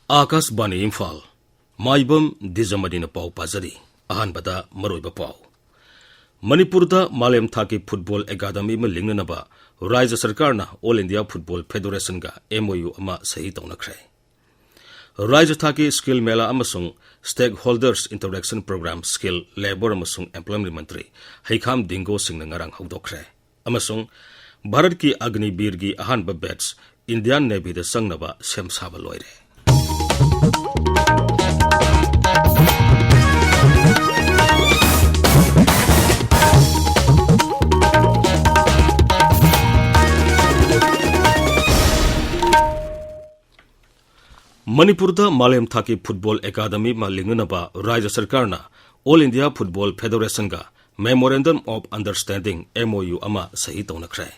Akashbani Imphal, Maibam Dwijamani na pau pazari, ahanbada maroiba pau. Manipurda Malem Thaki Football Academy ma lingnanaba, Rajya Sarkar na All India Football Federation ga MOU ama sahi taunakre. Rajya Thaki Skill Mela amasung Stakeholders Interaction Program Skill Labor amasung Employment Mantri, Yengkhom Dingo sing na ngarang haudokre. Amasung Bharat ki Agni Bir gi ahanba batch Indian Navy da sangnaba sem saba loire. Manipurda Malem Thaki Football Academy ma lingunaba Rajya Sarkar na All India Football Federation ga Memorandum of Understanding MOU ama sahi taunakre.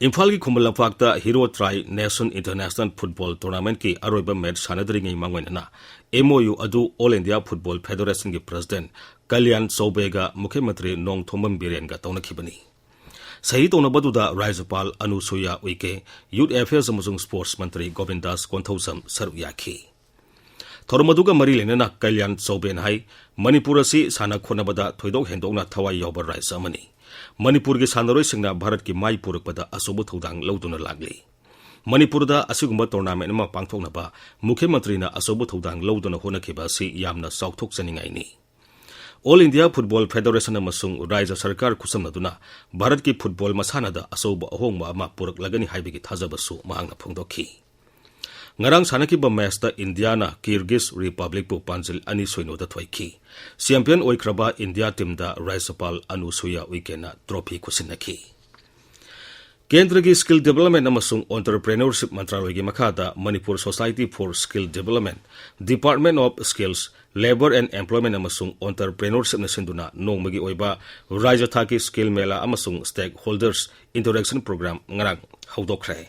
Imphal ki Khumulapakta Hero Tri Nation International Football Tournament ki aroiba match sanadringi mangwaina MOU adu All India Football Federation ki President Kalyan Soubega Mukhyamantri Nong Thomam Biren ga taunakibani. Sahi taunabatuda Rajyapal Anusuya Uike Youth Affairs amasung Sports Mantri Govindas Konthausam saruk yakhi. Thormaduga mari lenana Kalyan Souben hai Manipur asi sana khonabada thoidok hendokna thawai yawba Rajya amani. Manipur ki sanaroi singna Bharat ki mai purakpada asobu thodang lauduna lagli. Manipurda asigumba tournament ma pangthoknaba Mukhyamantri na asobu thodang lauduna honakhiba si yamna sauthok chaningai ni. All India Football Federation amasung Rajya Sarkar kusamnaduna Bharat ki football masanada asoba ahongba ama puraklagani haibigi thajabasu mahangna phongdokhi. Ngarang sanakiba match da India na Kyrgyz Republic pu panjil ani soino da thoiki. Champion oikraba India team da Rajyapal Anusuya Uike na trophy kusinakhi. Kendra ki Skill Development amasung Entrepreneurship Mantraloy gi makhada Manipur Society for Skill Development, Department of Skills, Labor and Employment amasung Entrepreneurship na sinduna nongmagi oiba Rajya Thaki Skill Mela amasung Stakeholders Interaction Program ngarang haudokre.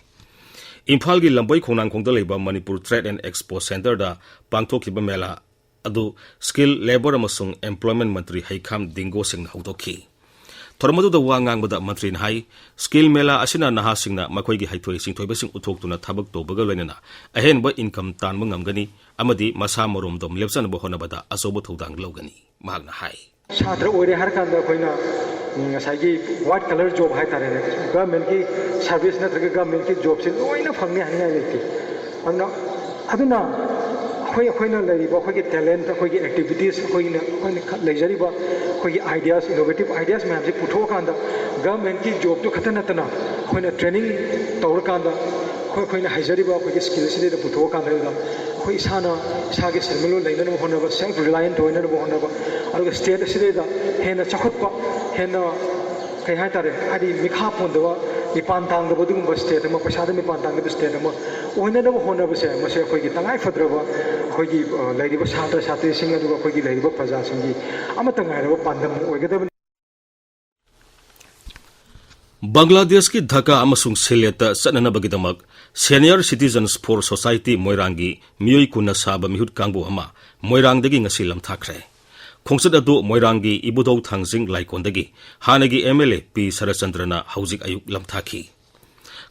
Imphal gi Lambai Khonang khongda leiba Manipur Trade and Expo Center da pangthokhiba mela adu Skill Labor amasung Employment Mantri Yengkhom Dingo sing haudokhi. Thormadu da wangang bada mantri hai skill mela asina naha singna makhoi gi haithoi singthoi sing uthoktuna thabak tobaga loinana ahen ba income tan mangamgani amadi masa morom dom lepsan bo honabada asobo thodang logani magna hai Chhatra oire har kanda koina ngasai white color job hai tare government ki service na thage government ki job se loina phangni hangai leke anna aduna khoina leriba khogi talent khogi activities khoina lejari ba khogi ideas innovative ideas me hamse putho kanda government ki job to khatana tana khoina training tawr kanda khoina haijari ba khogi skills le putho kanda da khoi sana sage sermelo leina no hona ba self reliant hoina no hona ba aru state side da hena chakhot pa hena kai ha tare adi mikha pondwa Mipan tang da bodung ba state ma pasada mipan tang da state ma oina da hona ba se ma se khoi gi tangai fadraba khoi gi lairi ba satra satri sing adu khoi gi lairi ba praja sing gi amata ngai ra pandam oigada Bangladesh ki Dhaka amasung Sileta sananabagidamak Senior Citizens for Society Moirangi miyoi kunna saba mihut kangbu ama Moirangdagi ngasi lamthakre. Khongsat adu Moirangi ibudau thangjing laikondagi hanagi MLA P Sarachandrana haujik ayuk lamthaki.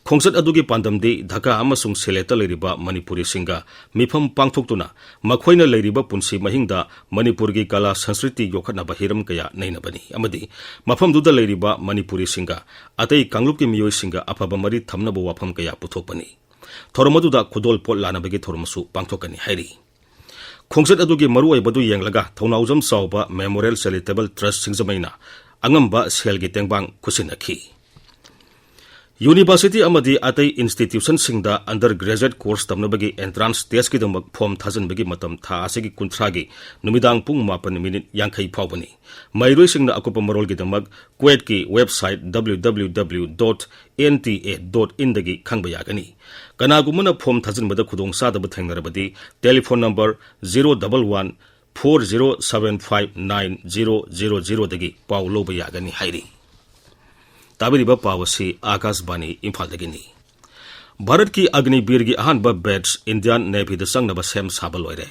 Khongsat adugi pandamdi Dhaka amasung Sileta leiriba Manipuri singa mifam pangthoktuna makhoina leiriba punsi mahingda Manipurgi kala sanskriti yokhatnaba hiram kaya nainabani amadi mafam duda leiriba Manipuri singa atei kanglupki miyoi singa afaba mari thamnaba wafam kaya puthokpani thormaduda khudol pot lanabagi thormasu pangthokani hairi Khongsat adugi maru aibadu yenglaga thaunaujam sauba Memorial Charitable Trust singjamaina angamba selgi tengbang kusinakhi University amadi atei institution singda undergraduate course tamnabagi entrance test ki damak form thajanbagi matam tha asegi kuntragi numidang pung 8 yankhai phawbani mairoi singna akupa marol gi damak kuwait ki website www.nta.in dagi khangba yagani kanagumana form thajanbada khudong sadaba thengnarabadi telephone number 011 40759000 dagi paw loba yagani hairi Tabiriba Pawasi Akashbani Imphal dagini. Bharat ki Agni Bir gi ahanba batch Indian Navy da sangnaba sem sabaloire.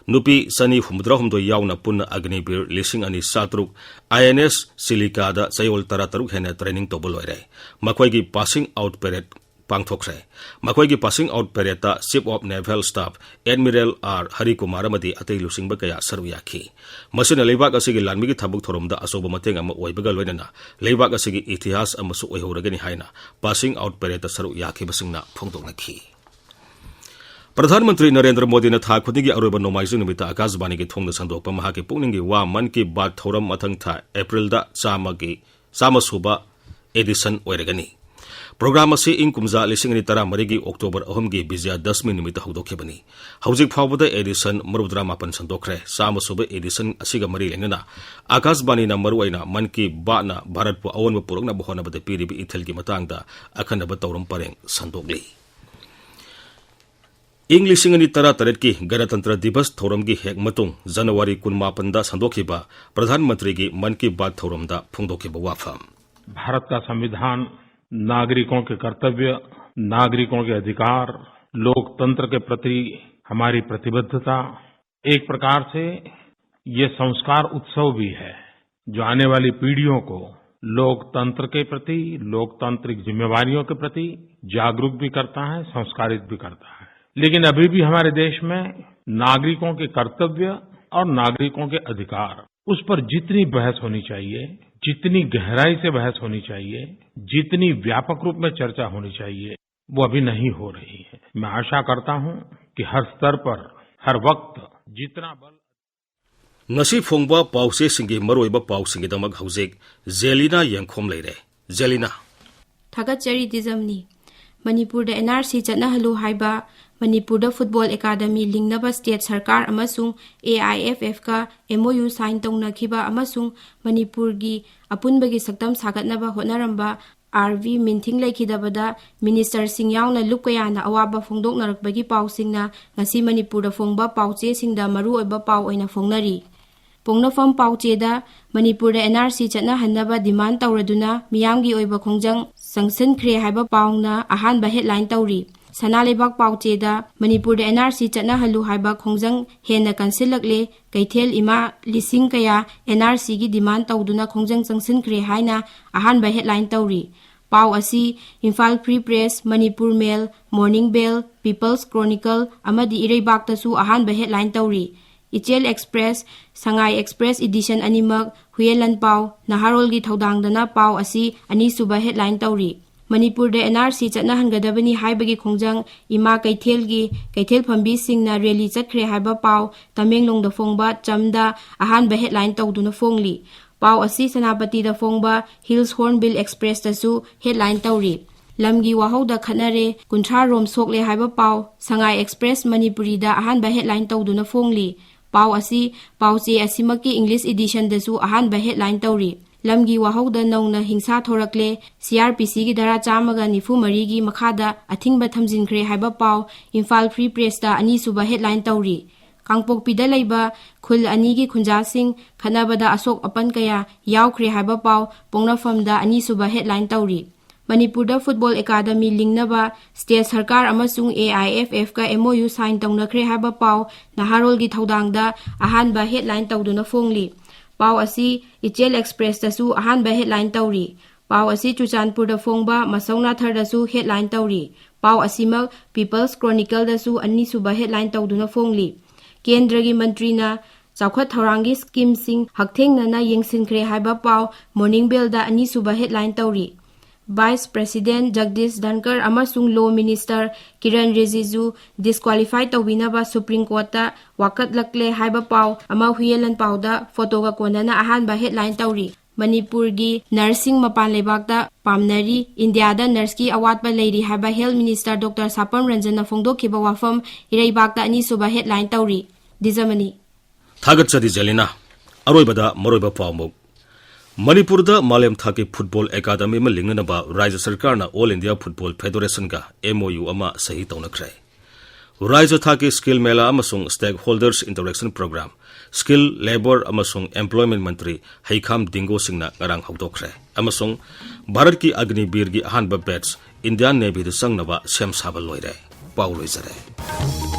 Nupi sani humdra humdo yauna punna Agni Bir lising ani satruk INS Silika da sayol tarataruk hena training toboloire. Makwai gi passing out पांगथोखरे मखोइगी passing out पेरेडता chief of naval staff admiral R Harikumar अमदी अतै लुसिंगबा कया सरू याखी मसिना लेबाक असिगी लानमिगी थबुक थोरमदा असोब मतेंग अमा ओइबगा लोइनना लेबाक असिगी इतिहास अमसु ओइहौरगनि हाइना पासिंग आउट पेरेडता सरू याखिबसिंगना फोंदोकनखी प्रधानमंत्री नरेंद्र मोदी ने था खुदी की अरोब नोमाइजु निमित्त आकाशवाणी की थोंग संदोप महाके पुनिंग वा मन की बात थौरम मथंग था अप्रैल दा चामसुबा एडिशन ओइरगनी प्रोग्राम असी इंग कुमजा लिसिंग नि तरा मरिगी अक्टोबर 2 की विजया दशमी निमित्त हौदोखेबनी हौजिक फावबदा एडिशन मरुद्रा मापन संदोखरे चामसुबा एडिशन असिगा मरी लेंगना आकाशवाणी ना मरुआइना मन की बात ना भारत पु अवनब पुरकना बहोनबद पीरिबि इथल की मतंगदा अखनब तौरम परेंग संदोकली इंग लिसिंग अनि तरा तरत की गणतंत्र दिवस थौरम की हेक मतुंग जनवरी 19 संदोखिबा प्रधानमंत्री की मन की बात थौरमदा फोंदोखिबा वाफम भारत का संविधान नागरिकों के कर्तव्य, नागरिकों के अधिकार, लोकतंत्र के प्रति हमारी प्रतिबद्धता, एक प्रकार से ये संस्कार उत्सव भी है जो आने वाली पीढ़ियों को लोकतंत्र के प्रति, लोकतांत्रिक जिम्मेवारियों के प्रति जागरूक भी करता है, संस्कारित भी करता है। लेकिन अभी भी हमारे देश में नागरिकों के कर्तव्य और नागरिकों के अधिकार, उस पर जितनी बहस होनी चाहिए, जितनी गहराई से बहस होनी चाहिए, जितनी व्यापक रूप में चर्चा होनी चाहिए, वो अभी नहीं हो रही है। मैं आशा करता हूं कि हर स्तर पर, हर वक्त जितना बल नसी फोंगबा पाउसे सिंगी मरोइबा पाउसिंगी दमक हौजिक जेलिना यंगखोम लेरे जेलिना थागतचरी दिजमनी मणिपुर एनआरसी चटनाहलु हाइबा मणिपुर फुटबॉल एकाडमी लिंगनबा स्टेट सरकार अमसुंग AIFF का MOU साइन तौनखिबा अमसुंग मणिपुर की अपुनबगी सक्तम सागतनबा होनरंबा RV मिंथिंग लेखिदबदा मिनिस्टर सिंह यावना लुपकयाना अवाबा फोंदोकनरकबगी पाउसिंगना ngasi मणिपुर फोंगबा पाउचे सिंगदा मरु ओइबा पाउ ओइना फोंगनरी पोंगनफम पाउचेदा मणिपुर NRC चटनाहन्नबा डिमांड तौरदुना मियामगी ओइबा खोंजंग संगसनख्रे हाइबा पाउना अहानबा हेडलाइन तौरी सनालेबाग पाउचेदा मणिपुर NRC चटनाहलु हाइबा खोंजंग हेना कंसिलकले कैथेल इमा लिसिंग कया NRC की डिमांड तौदुना खोंजंग संगसनख्रे हाइना अहानबा हेडलाइन तौरी पाउ असी Imphal free press Manipur mail morning bell people's chronicle अमदी इरेबागतसु अहानबा हेडलाइन तौरी Ichel express Sangai express edition अनिमक हुएलन पाउ नहारोल की थौदांगदना पाउ असी अनीसुबा हेडलाइन तौरी मणिपुर NRC चटनाहनगदबनी हाइबगी खोंजंग इमा कैथेल फंबी सिंगना रैली चखरे हाइबा पाउ तमेंगलोंग द फोंगबा चमदा अहानबा हेडलाइन तौदुना फोंगली पाउ असी सनापति द फोंगबा हिल्स हॉर्नबिल एक्सप्रेस तसु हेडलाइन तौरी लमगी वाहौदा खनरे कुंठा रोम सोकले हाइबा पाउ संगाई एक्सप्रेस मणिपुरी दा अहानबा हेडलाइन तौदुना फोंगली पाउ असी पाउचे असिमकी इंग्लिश एडिशन दसु अहानबा हेडलाइन तौरी लमगी वाहौदा नौना हिंसा थोरकले CRPC की धारा 194 की मखादा अथिंगबा थमजिनख्रे हाइबा पाउ इम्फाल फ्री प्रेस दा अनीसुबा हेडलाइन तौरी कांगपोकपीदा लैबा खुल अनी की खुंजासिंग खनाबदा अशोक अपन कया यावख्रे हाइबा पाउ पोंगनाफमदा अनीसुबा हेडलाइन तौरी मणिपुर फुटबॉल एकाडमी लिंगनबा स्टेट सरकार अमसुंग AIFF का MOU साइन तौनख्रे हाइबा पाउ नहारोल की थौदांगदा अहानबा हेडलाइन तौदुना फोंगली पाउ असी इचेल एक्सप्रेस तसु अहानबा हेडलाइन तौरी पाउ असी चुचानपुर फोंगबा मसौना थरदसु हेडलाइन तौरी पाउ असीमक पीपल्स क्रॉनिकल दसु अनीसुबा हेडलाइन तौदुना फोंगली केंद्र की मंत्रीना चौखत थौरांगी स्कीम सिंह हकथेंगना येंगसिनख्रे हाइबा पाउ मॉर्निंग बेलदा अनीसुबा हेडलाइन तौरी वाइस प्रेसिडेंट जगदीश धनकर अमसुंग law minister Kiren Rijiju disqualify तौबिनबा सुप्रीम कोर्टा वाकतलकले हाइबा पाउ अमा हुएलन पाउदा फोटोगा कोनना अहानबा हेडलाइन तौरी मणिपुर की नर्सिंग मपान लेबाकता पामनरी इंडियादा नर्स की अवाटबा लेरी हाइबा health minister doctor Sapam Ranjan फोंदोखिबा वाफम इरेबाकता अनीसुबा हेडलाइन तौरी दिजमनी थागतचरी जेलिना अरोइबदा मरोइबा पाउमुक मणिपुर मालेम थाकी फुटबॉल एकाडमी में लिंगनबा राज्य सरकार ना ऑल इंडिया फुटबॉल फेडरेशन का MOU अमा सही तौनख्रे राज्य थाकी स्किल मेला अमसुंग stakeholders interaction programme skill labour अमसुंग एम्प्लॉयमेंट मंत्री हेंखम दिंगो सिंगना ngarang हौदोख्रे अमसुंग भारत की अग्निवीर की अहानबा बैच इंडियन नेवी द संगनबा सेम साबल लोइरे पाउ लोइजरे।